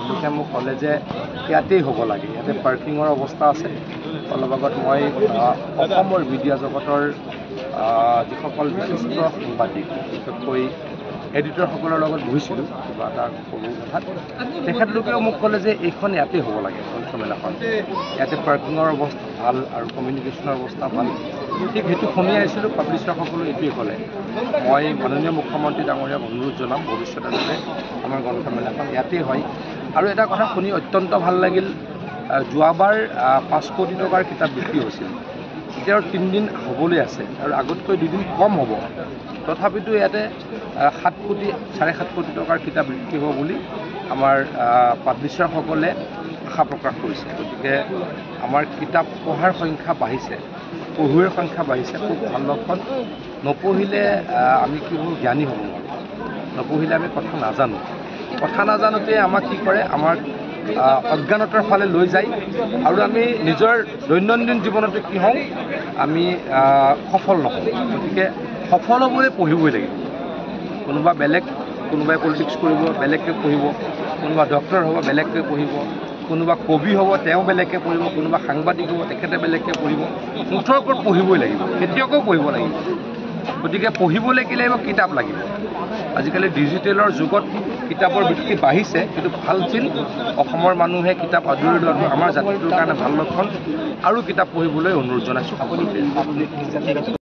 লোকে মোক ক'লে যে ইয়াতেই হ'ব লাগে, ইয়াতে পাৰ্কিঙৰ অৱস্থা আছে। অলপ আগত মই অসমৰ মিডিয়া জগতৰ যিসকল বিশিষ্ট সাংবাদিক, বিশেষকৈ এডিটৰসকলৰ লগত বহিছিলোঁ কিবা এটা সৰু কথাত, তেখেতলোকেও মোক ক'লে যে এইখন ইয়াতেই হ'ব লাগে গ্ৰন্থমেলাখন, ইয়াতে পাৰ্কিঙৰ অৱস্থা ভাল আৰু কমিউনিকেশ্যনৰ অৱস্থা ভাল। ঠিক সেইটো শুনি আহিছিলোঁ, পাব্লিচাৰসকলেও এইটোৱে ক'লে। মই মাননীয় মুখ্যমন্ত্ৰী ডাঙৰীয়াক অনুৰোধ জনাম ভৱিষ্যতে যাতে আমাৰ গ্ৰন্থমেলাখন ইয়াতেই হয়। আৰু এটা কথা শুনি অত্যন্ত ভাল লাগিল, যোৱাবাৰ 5 কোটি টকাৰ কিতাপ বিক্ৰী হৈছিল, এতিয়া 3 দিন হ'বলৈ আছে আৰু আগতকৈ 2 দিন কম হ'ব। তথাপিতো ইয়াতে 7 কোটি 7.5 কোটি টকাৰ কিতাপ বিক্ৰী হ'ব বুলি আমাৰ পাব্লিচাৰসকলে আশা প্ৰকাশ কৰিছে। গতিকে আমাৰ কিতাপ পঢ়াৰ সংখ্যা বাঢ়িছে, পঢ়ুৱৈৰ সংখ্যা বাঢ়িছে, খুব ভাল লক্ষণ। নপঢ়িলে আমি কি হ'ব, জ্ঞানী হ'ব নোৱাৰোঁ। নপঢ়িলে আমি কথা নাজানো। কথা নাজানোতে আমাক কি কৰে, আমাক অজ্ঞানতাৰ ফালে লৈ যায় আৰু আমি নিজৰ দৈনন্দিন জীৱনতে কি হওঁ, আমি সফল নহওঁ। গতিকে সফল হ'বলৈ পঢ়িবই লাগিব। কোনোবাই পলিটিক্স কৰিব, বেলেগকৈ পঢ়িব, কোনোবা ডক্টৰ হ'ব, বেলেগকৈ পঢ়িব, কোনোবা কবি হ'ব, তেওঁ বেলেগকৈ পঢ়িব, কোনোবা সাংবাদিক হ'ব, তেখেতে বেলেগকৈ পঢ়িব। মুঠৰ ওপৰত পঢ়িবই লাগিব, খেতিয়কেও পঢ়িব লাগিব। গতিকে পঢ়িবলৈ কি লাগিব, কিতাপ লাগিব। আজিকালি ডিজিটেলৰ যুগত কিতাপৰ বিক্ৰী বাঢ়িছে, কিন্তু ভাল চিন অসমৰ মানুহে কিতাপ আদৰি লোৱাটো আমাৰ জাতিটোৰ কাৰণে ভাল লক্ষণ। আৰু কিতাপ পঢ়িবলৈ অনুৰোধ জনাইছোঁ সকলোকে।